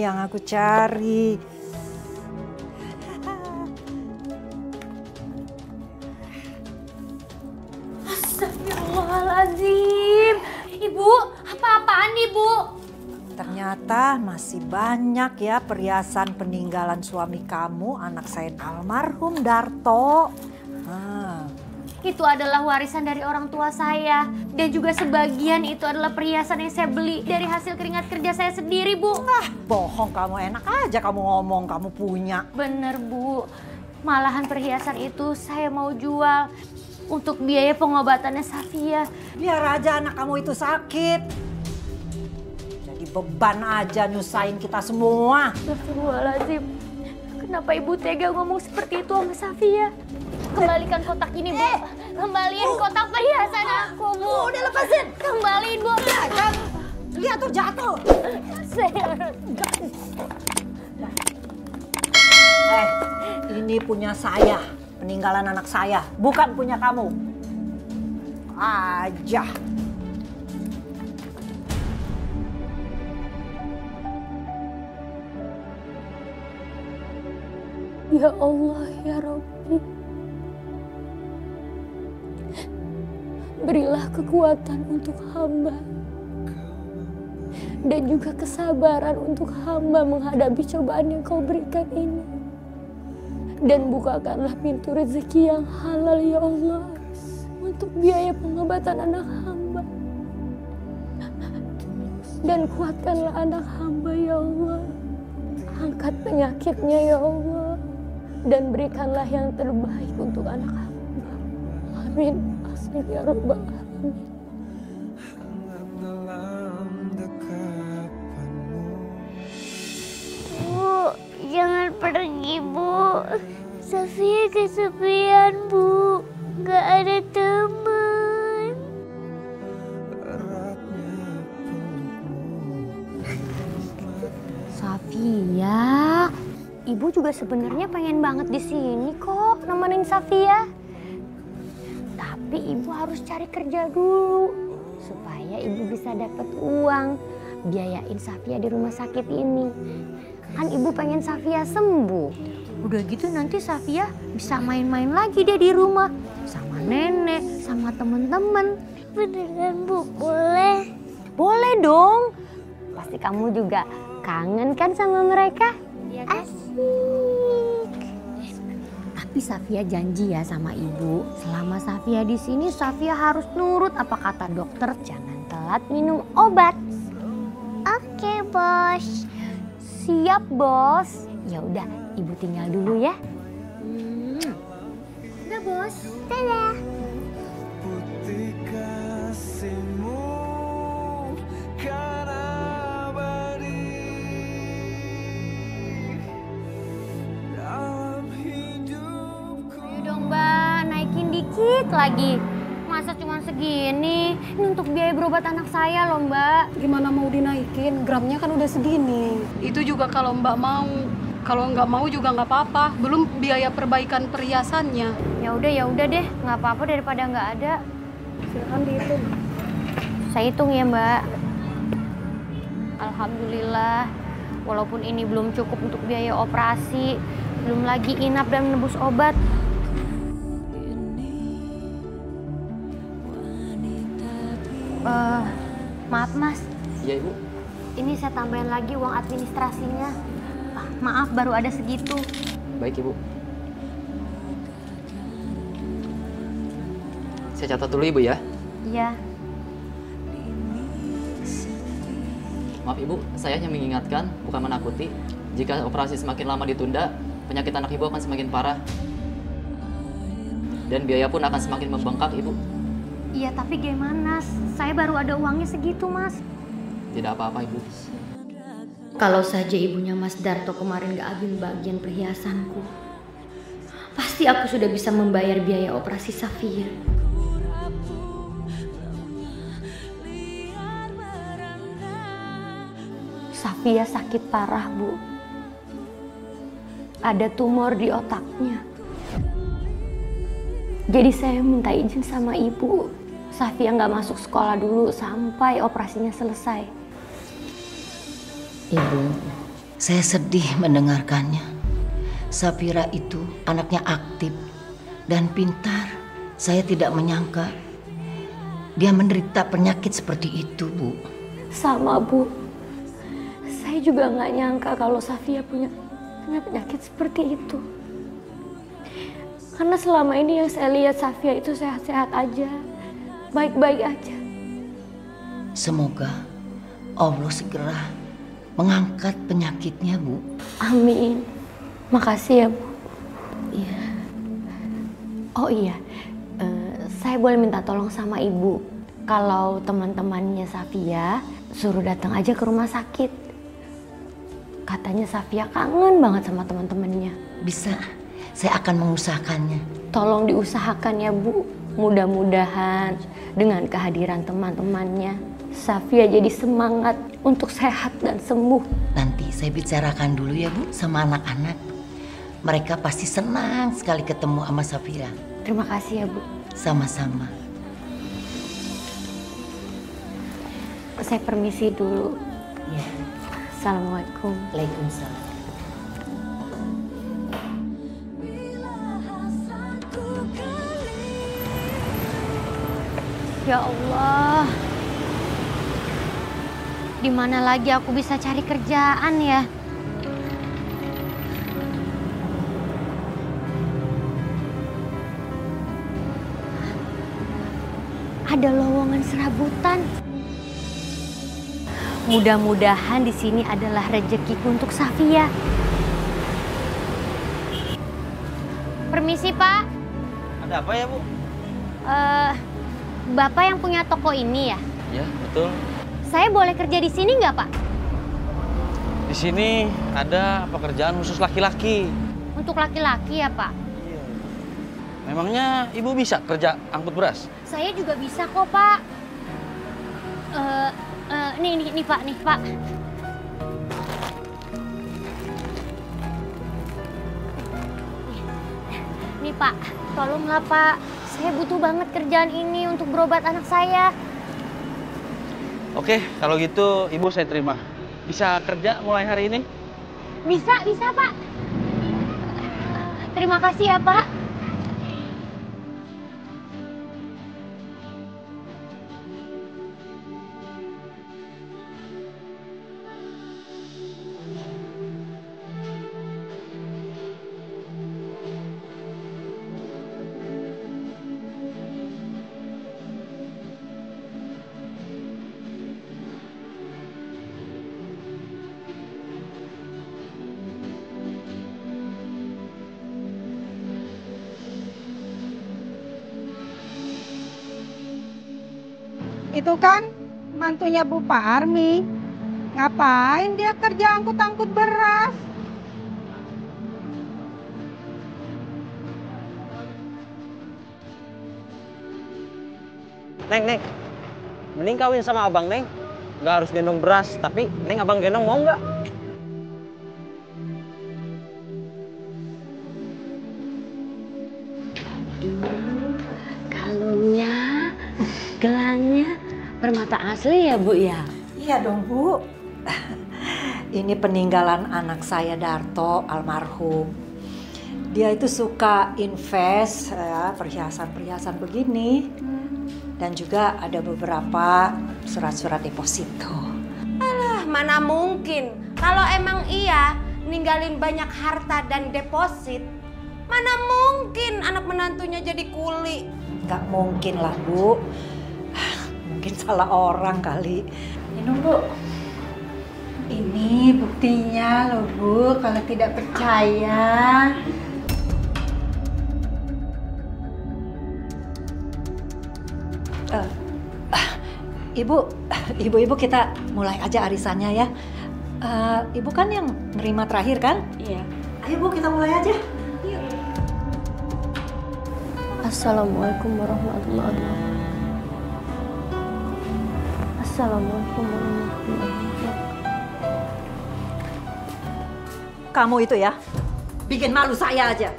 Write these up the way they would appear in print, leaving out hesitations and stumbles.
yang aku cari. Astagfirullahaladzim. Ibu, apa-apaan Ibu? Ternyata masih banyak ya perhiasan peninggalan suami kamu, anak saya almarhum Darto. Itu adalah warisan dari orang tua saya. Dan juga sebagian itu adalah perhiasan yang saya beli dari hasil keringat kerja saya sendiri, Bu. Bohong kamu, enak aja kamu ngomong kamu punya. Bener, Bu. Malahan perhiasan itu saya mau jual untuk biaya pengobatannya Safia. Biar aja anak kamu itu sakit. Jadi beban aja nyusahin kita semua. Astagfirullahaladzim. Kenapa Ibu tega ngomong seperti itu sama Safia? Kembalikan kotak ini, Bu. Kembaliin kotak perhiasan aku, Bu. Udah lepasin. Kembaliin, Bu. Lihat tuh jatuh. Ini punya saya. Peninggalan anak saya. Bukan punya kamu. Aja. Ya Allah, ya Rabbi. Berilah kekuatan untuk hamba. Dan juga kesabaran untuk hamba menghadapi cobaan yang kau berikan ini. Dan bukakanlah pintu rezeki yang halal ya Allah. Untuk biaya pengobatan anak hamba. Dan kuatkanlah anak hamba ya Allah. Angkat penyakitnya ya Allah. Dan berikanlah yang terbaik untuk anak hamba. Amin. Amin ya Rabbal Alamin. Bu, jangan pergi, Bu. Safia kesepian, Bu. Gak ada teman. Safia, Ibu juga sebenarnya pengen banget di sini kok nemenin Safia. Tapi Ibu harus cari kerja dulu supaya Ibu bisa dapat uang biayain Safia di rumah sakit ini. Kan Ibu pengen Safia sembuh. Udah gitu nanti Safia bisa main-main lagi deh di rumah sama nenek, sama temen-temen. Beneran, Bu? Boleh? Boleh dong. Pasti kamu juga kangen kan sama mereka? Asik. Tapi Safia janji ya sama Ibu, selama Safia di sini Safia harus nurut apa kata dokter, jangan telat minum obat. Oke, Bos. Siap, Bos. Ya udah, Ibu tinggal dulu ya. Udah, Bos. Dadah. Putih kasihmu kan abadi dalam hidupku. Ayo dong, Mbak, naikin dikit lagi. Masa cuma segini? Ini untuk biaya berobat anak saya loh, Mbak. Gimana mau dinaikin? Gramnya kan udah segini. Itu juga kalau Mbak mau. Kalau nggak mau juga nggak apa-apa. Belum biaya perbaikan perhiasannya. Ya udah deh, nggak apa-apa daripada nggak ada. Silakan dihitung. Saya hitung ya, Mbak. Alhamdulillah, walaupun ini belum cukup untuk biaya operasi, belum lagi inap dan menebus obat. Maaf, Mas. Iya, Ibu. Ini saya tambahin lagi uang administrasinya. Maaf, baru ada segitu. Baik, Ibu. Saya catat dulu, Ibu ya. Iya. Maaf, Ibu, saya hanya mengingatkan, bukan menakuti. Jika operasi semakin lama ditunda, penyakit anak Ibu akan semakin parah. Dan biaya pun akan semakin membengkak, Ibu. Iya, tapi gimana? Saya baru ada uangnya segitu, Mas. Tidak apa-apa, Ibu. Kalau saja ibunya Mas Darto kemarin gak ambil bagian perhiasanku, pasti aku sudah bisa membayar biaya operasi Safia. Safia sakit parah, Bu. Ada tumor di otaknya. Jadi saya minta izin sama ibu, Safia nggak masuk sekolah dulu sampai operasinya selesai. Ibu, Saya sedih mendengarkannya. Safira itu anaknya aktif dan pintar. Saya tidak menyangka dia menderita penyakit seperti itu, Bu. Sama, Bu. Saya juga nggak nyangka kalau Safia punya penyakit seperti itu. Karena selama ini yang saya lihat Safia itu sehat-sehat aja, baik-baik aja. Semoga Allah segera mengangkat penyakitnya, Bu. Amin. Makasih ya, Bu. Iya. Oh iya, saya boleh minta tolong sama Ibu. Kalau teman-temannya Safia suruh datang aja ke rumah sakit. Katanya Safia kangen banget sama teman-temannya. Bisa, saya akan mengusahakannya. Tolong diusahakan ya, Bu. Mudah-mudahan dengan kehadiran teman-temannya, Safia jadi semangat untuk sehat dan sembuh. Nanti saya bicarakan dulu ya, Bu, sama anak-anak. Mereka pasti senang sekali ketemu sama Safira. Terima kasih ya, Bu. Sama-sama. Saya permisi dulu. Ya. Assalamualaikum. Waalaikumsalam. Ya Allah. Di mana lagi aku bisa cari kerjaan ya? Ada lowongan serabutan. Mudah-mudahan di sini adalah rezekiku untuk Safia. Permisi, Pak. Ada apa ya, Bu? Bapak yang punya toko ini ya? Ya, betul. Saya boleh kerja di sini nggak, Pak? Di sini ada pekerjaan khusus laki-laki. Untuk laki-laki ya, Pak? Iya. Memangnya Ibu bisa kerja angkut beras? Saya juga bisa kok, Pak. Nih, Pak, nih, Pak. Nih, Pak, tolonglah, Pak. Saya butuh banget kerjaan ini untuk berobat anak saya. Oke, kalau gitu Ibu saya terima. Bisa kerja mulai hari ini? Bisa, Pak. Terima kasih ya, Pak. Itu kan mantunya Bu Parmi. Ngapain dia kerja angkut-angkut beras? Neng. Mending kawin sama abang, Neng. Nggak harus gendong beras, tapi Neng abang gendong mau nggak? Kalungnya, gelangnya permata asli ya, Bu ya? Iya dong, Bu. Ini peninggalan anak saya Darto, almarhum. Dia itu suka invest ya, perhiasan-perhiasan begini. Dan juga ada beberapa surat-surat deposito. Alah, mana mungkin. Kalau emang iya ninggalin banyak harta dan deposit, mana mungkin anak menantunya jadi kuli. Nggak mungkin lah, Bu. Mungkin salah orang kali. Minum, Bu. Ini buktinya loh, Bu. Kalau tidak percaya. Ibu kita mulai aja arisannya ya. Ibu kan yang nerima terakhir kan? Iya. Ayo, Bu, kita mulai aja. Yuk. Assalamualaikum warahmatullahi wabarakatuh. Assalamualaikum warahmatullahi wabarakatuh. Kamu itu ya, bikin malu saya aja.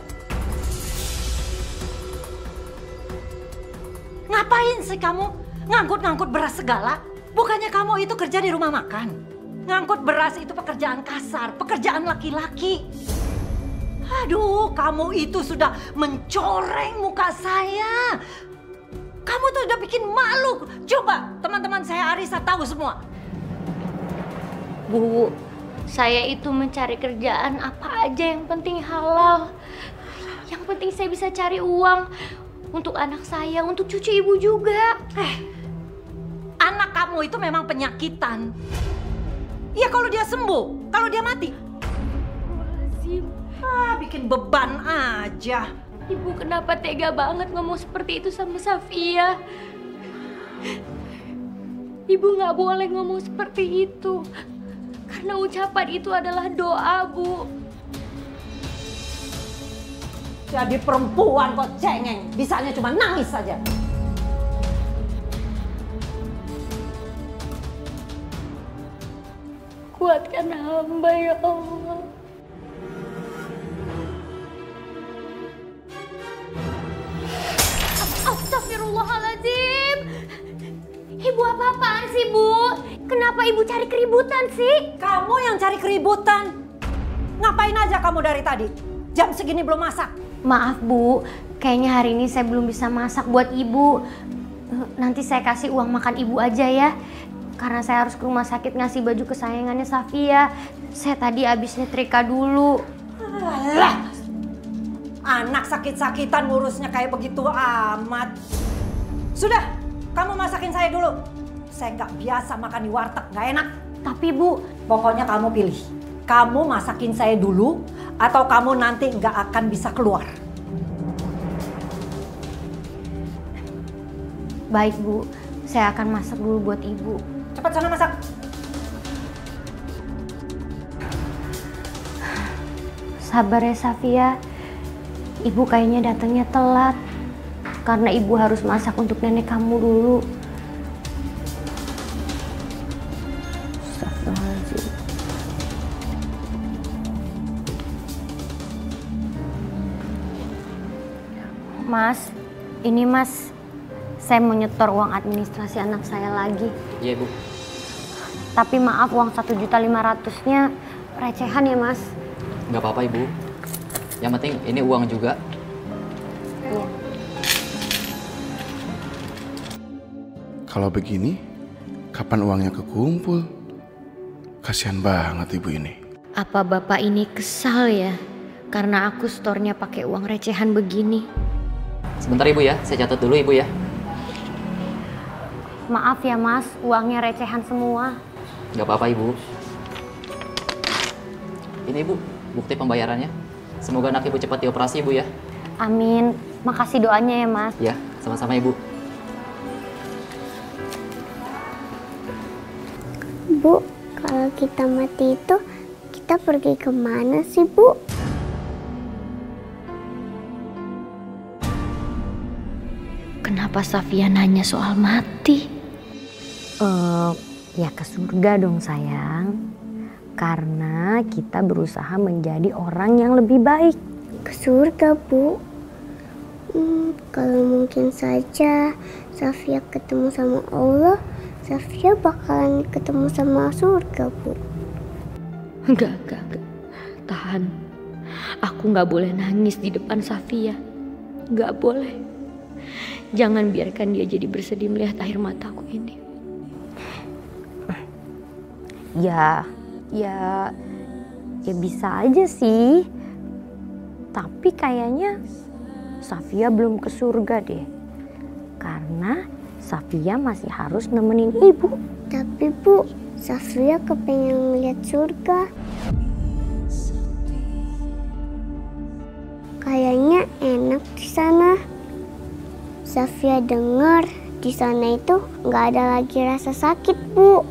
Ngapain sih kamu ngangkut-ngangkut beras segala? Bukannya kamu itu kerja di rumah makan? Ngangkut beras itu pekerjaan kasar, pekerjaan laki-laki. Aduh, kamu itu sudah mencoreng muka saya. Kamu tuh udah bikin malu. Coba teman-teman saya Arisa tahu semua. Bu, saya itu mencari kerjaan apa aja yang penting halal. Yang penting saya bisa cari uang untuk anak saya, untuk cucu ibu juga. Anak kamu itu memang penyakitan. Ya kalau dia sembuh, kalau dia mati. Bikin beban aja. Ibu kenapa tega banget ngomong seperti itu sama Safia? Ibu nggak boleh ngomong seperti itu. Karena ucapan itu adalah doa, Bu. Jadi perempuan kok cengeng, bisanya cuma nangis saja. Kuatkan hamba ya Allah. Astagfirullahaladzim. Ibu apa-apaan sih, Bu? Kenapa ibu cari keributan sih? Kamu yang cari keributan. Ngapain aja kamu dari tadi? Jam segini belum masak. Maaf, Bu. Kayaknya hari ini saya belum bisa masak buat ibu. Nanti saya kasih uang makan ibu aja ya. Karena saya harus ke rumah sakit ngasih baju kesayangannya Safia. Saya tadi habis nyetrika dulu. Alah. Anak sakit-sakitan ngurusnya kayak begitu amat. Sudah, kamu masakin saya dulu. Saya nggak biasa makan di warteg, nggak enak. Tapi Bu, pokoknya kamu pilih. Kamu masakin saya dulu atau kamu nanti nggak akan bisa keluar. Baik Bu, saya akan masak dulu buat ibu. Cepat sana masak. Sabar ya Safia. Ibu kayaknya datangnya telat. Karena ibu harus masak untuk nenek kamu dulu. Astagfirullahaladzim. Mas, ini Mas. Saya mau nyetor uang administrasi anak saya lagi. Iya, Bu. Tapi maaf, uang 1.500.000-nya recehan ya, Mas. Nggak apa-apa, Ibu. Yang penting ini uang juga. Iya. Kalau begini, kapan uangnya kekumpul? Kasihan banget ibu ini. Apa Bapak ini kesal ya? Karena aku store-nya pakai uang recehan begini. Sebentar Ibu ya, saya catat dulu Ibu ya. Maaf ya Mas, uangnya recehan semua. Nggak apa-apa Ibu. Ini Ibu, bukti pembayarannya. Semoga anak Ibu cepat dioperasi Ibu ya. Amin, makasih doanya ya Mas. Ya, sama-sama Ibu. Bu, kalau kita mati itu, kita pergi kemana sih Bu? Kenapa Safia nanya soal mati? Ya ke surga dong sayang. Karena kita berusaha menjadi orang yang lebih baik. Ke surga Bu. Kalau mungkin saja Safia ketemu sama Allah, Safia bakalan ketemu sama surga Bu. Enggak. Tahan. Aku nggak boleh nangis di depan Safia. Nggak boleh. Jangan biarkan dia jadi bersedih melihat air mataku ini. Ya bisa aja sih. Tapi kayaknya Safia belum ke surga deh. Karena Safia masih harus nemenin ibu. Tapi Bu, Safia kepengen melihat surga. Kayaknya enak di sana. Safia dengar di sana itu nggak ada lagi rasa sakit, Bu.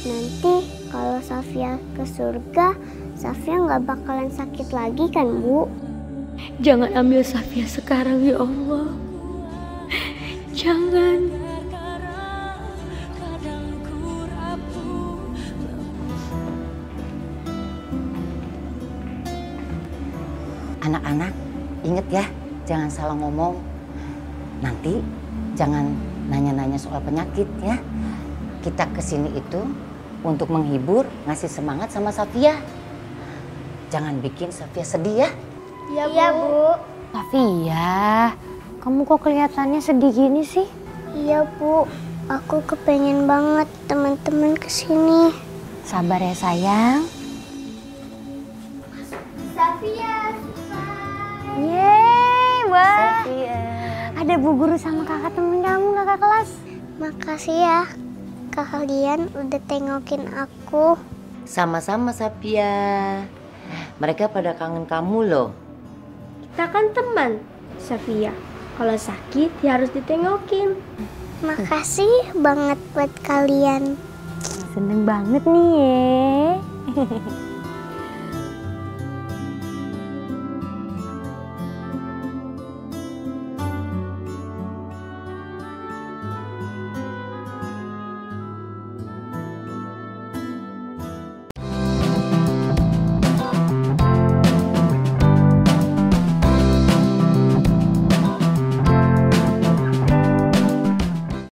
Nanti kalau Safia ke surga, Safia nggak bakalan sakit lagi kan, Bu? Jangan ambil Safia sekarang ya Allah. Jangan. Anak-anak, inget ya, jangan salah ngomong. Nanti jangan nanya-nanya soal penyakit ya. Kita kesini itu untuk menghibur, ngasih semangat sama Safia. Jangan bikin Safia sedih ya. Iya, Bu. Safia, kamu kok kelihatannya sedih gini sih? Iya, Bu. Aku kepengen banget teman-teman kesini. Sabar ya sayang. Safia, Yeay, wah. Ada Bu Guru sama kakak temen kamu, kakak kelas. makasih ya. Kalian udah tengokin aku. Sama-sama Safia. Mereka pada kangen kamu loh. Kita kan teman, Safia. Kalau sakit ya harus ditengokin. Makasih banget buat kalian. Seneng banget nih ya.